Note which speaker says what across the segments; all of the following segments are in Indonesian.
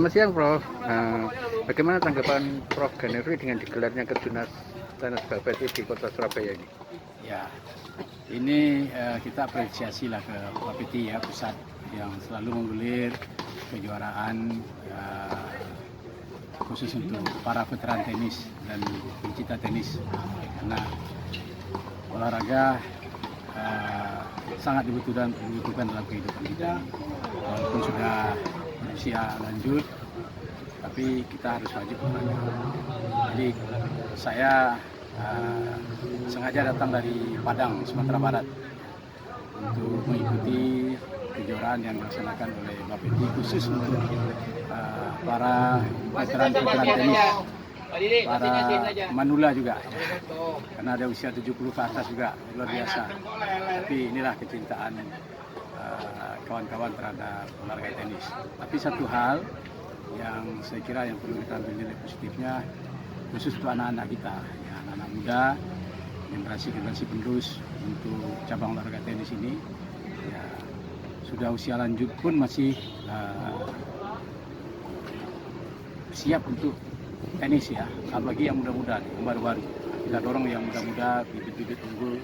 Speaker 1: Selamat siang, Prof. Bagaimana tanggapan Prof. Ganefri dengan digelarnya Kejurnas Tenis Bapeti di Kota Surabaya ini?
Speaker 2: Ya, ini kita apresiasi lah ke Bapeti ya, pusat yang selalu menggulir kejuaraan khusus untuk para veteran tenis dan pencinta tenis, karena olahraga sangat dibutuhkan dalam kehidupan kita. Walaupun sudah berusia lanjut, tapi kita harus wajib olahraga. Jadi saya sengaja datang dari Padang, Sumatera Barat untuk mengikuti kejuaraan yang dilaksanakan oleh Bapeti khusus untuk para veteran tenis, para manula juga, karena ada usia 70 ke atas juga, luar biasa. Tapi inilah kecintaan kawan-kawan terhadap olahraga tenis. Tapi satu hal yang saya kira yang perlu kita ambil nilai positifnya, khusus untuk anak-anak kita, ya, anak-anak muda, generasi penerus untuk cabang olahraga tenis ini, ya, sudah usia lanjut pun masih siap untuk tenis ya, apalagi yang muda-muda, yang baru-baru. Kita dorong yang muda-muda, bibit-bibit unggul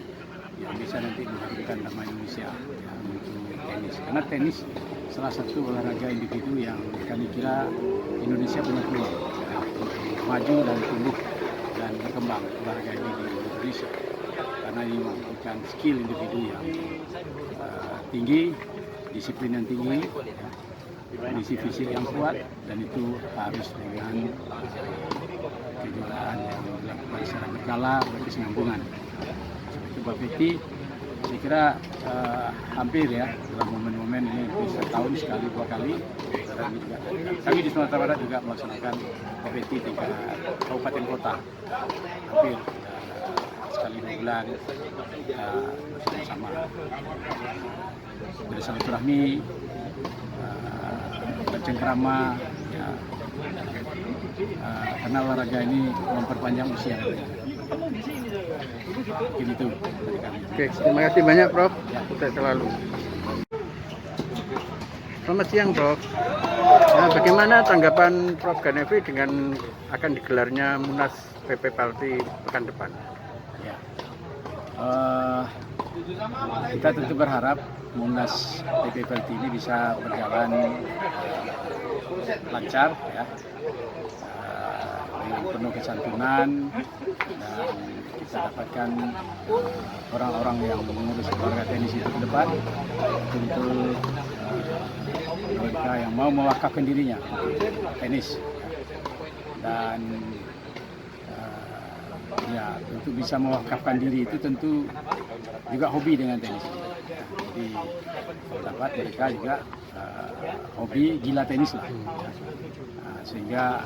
Speaker 2: yang bisa nanti mengharumkan nama Indonesia ya, untuk tenis. Karena tenis salah satu olahraga individu yang kami kira Indonesia punya peluang ya, untuk maju dan tumbuh dan berkembang olahraga ini di Indonesia. Karena ini membutuhkan skill individu yang tinggi, disiplin yang tinggi, ya, kondisi fisik yang kuat, dan itu harus dengan kejuaraan yang dilakukan secara berkala, berkesinambungan. Itu Bapeti, saya kira hampir ya dalam momen-momen ini bisa tahun sekali, 2 kali. Kami di Sumatera Barat juga melaksanakan Bapeti tingkat kabupaten kota, hampir sekali 2 bulan bersama-sama bersilaturahmi, bercengkrama ya, karena olahraga ini memperpanjang usia. Begitu dari kami.
Speaker 1: Oke, terima kasih banyak, Prof.
Speaker 2: Ya.
Speaker 1: Sukses selalu. Selamat siang, Prof. Nah, bagaimana tanggapan Prof. Ganefri dengan akan digelarnya Munas PP Palti pekan depan?
Speaker 2: Ya. Kita tentu berharap Munas PP Palti ini bisa berjalan lancar ya, dengan penuh kesantunan, dan kita dapatkan orang-orang yang mengurus olahraga tenis itu ke depan, tentu mereka yang mau mewakafkan dirinya tenis, dan ya untuk bisa mewakafkan diri itu tentu juga hobi dengan tenis. Jadi dapat mereka juga hobi gila tenis lah, sehingga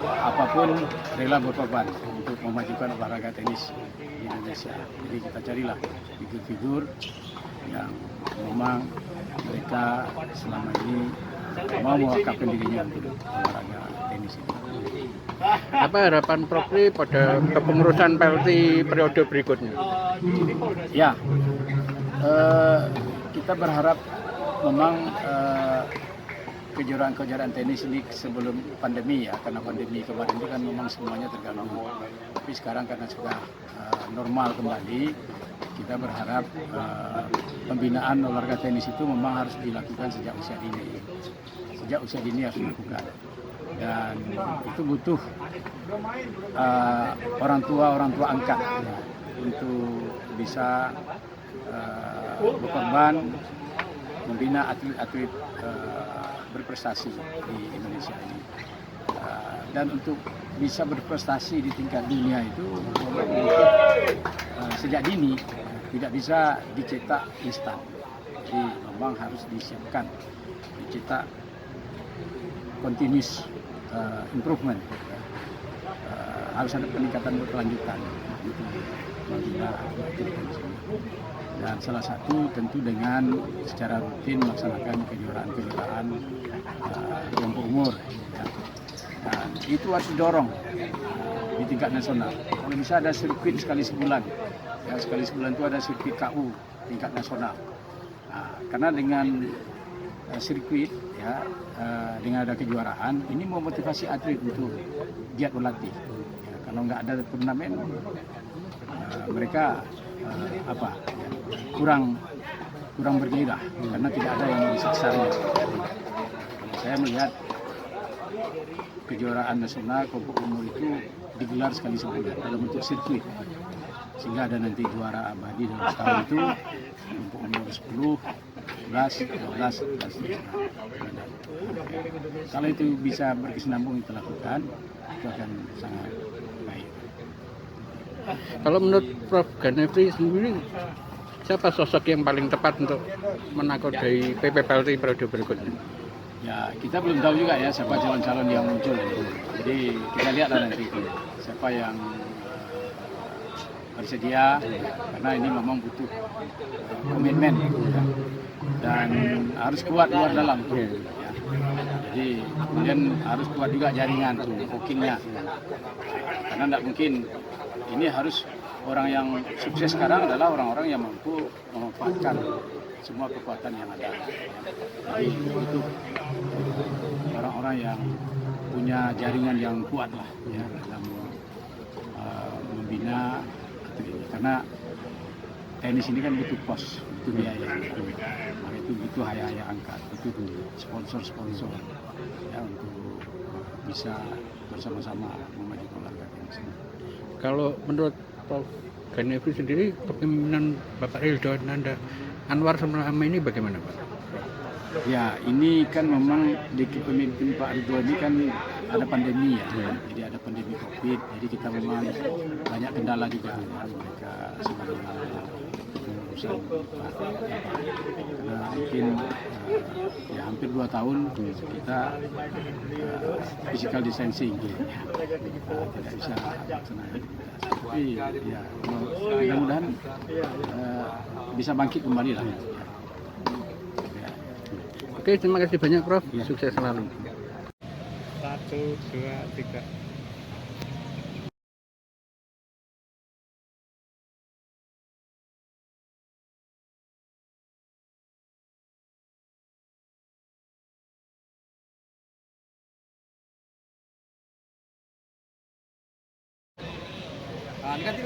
Speaker 2: apapun rela berkorban untuk memajukan olahraga tenis di Indonesia. Jadi kita carilah figur-figur yang memang mereka selama ini mau mewakafkan dirinya untuk olahraga tenis ini.
Speaker 1: Apa harapan Prof. pada kepengurusan PLT periode berikutnya?
Speaker 2: Ya, kita berharap memang kejuaraan tenis ini sebelum pandemi ya, karena pandemi kemarin itu kan memang semuanya terganggu. Tapi sekarang karena sudah normal kembali, kita berharap pembinaan olahraga tenis itu memang harus dilakukan sejak usia dini. Sejak usia dini harus dilakukan. Dan itu butuh orang tua angkat ya, untuk bisa berkorban membina atlet-atlet berprestasi di Indonesia ini, dan untuk bisa berprestasi di tingkat dunia itu sejak dini, tidak bisa dicetak instan. Jadi memang harus disiapkan, dicetak continuous improvement, harus ada peningkatan berkelanjutan untuk membina atlet di sini. Dan salah satu tentu dengan secara rutin melaksanakan kejuaraan kelompok umur ya. Dan itu harus didorong di tingkat nasional. Kalau bisa ada sirkuit sekali sebulan ya, sekali sebulan itu ada sirkuit KU tingkat nasional. Karena dengan sirkuit ya, dengan ada kejuaraan ini memotivasi atlet untuk giat berlatih. Ya, kalau nggak ada turnamen mereka kurang bergairah karena tidak ada yang disaksanya. Saya melihat kejuaraan nasional kelompok umur itu digelar sekali sebulan dalam bentuk sirkuit, sehingga ada nanti juara abadi dalam setahun itu kelompok umur 10, 11, 12, 13. Kalau itu bisa berkesinambung kita lakukan, itu akan sangat baik.
Speaker 1: Kalau menurut Prof. Ganefri sendiri, siapa sosok yang paling tepat untuk menakodai PPPLT periode berikutnya?
Speaker 2: Ya, kita belum tahu juga ya siapa calon-calon yang muncul. Jadi kita lihatlah nanti siapa yang bersedia, karena ini memang butuh komitmen ya. Dan harus kuat luar dalam. Ya. Jadi kemudian harus kuat juga jaringan hookingnya, karena tidak mungkin. Ini harus orang yang sukses sekarang adalah orang-orang yang mampu memanfaatkan semua kekuatan yang ada. Jadi itu orang-orang yang punya jaringan yang kuat lah ya dalam membina atlet ini. Karena tenis ini kan butuh pos, butuh biaya. Maka itu butuh haya-haya angkat, butuh sponsor-sponsor ya untuk bisa bersama-sama memajukan olahraga tenis ini.
Speaker 1: Kalau menurut Prof. Ganefri sendiri, kepemimpinan Bapak Ridwan Anwar selama ini bagaimana, Pak?
Speaker 2: Ya, ini kan memang di kepemimpinan Pak Ridwan ini kan ada pandemi ya. Jadi ada pandemi COVID, jadi kita memang banyak kendala juga ya, mereka sebagai pengurusan karena mungkin ya hampir 2 tahun kita physical distancing gitu. Tidak bisa melaksanakan aktivitas. Tapi ya mudah-mudahan bisa bangkit kembali lah. Ya.
Speaker 1: Oke, terima kasih banyak Prof.
Speaker 2: Ya.
Speaker 1: Sukses selalu.
Speaker 3: 1, 2, 3.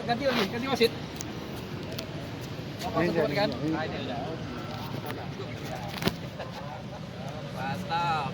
Speaker 4: Ganti wasit. Kan? Mantap.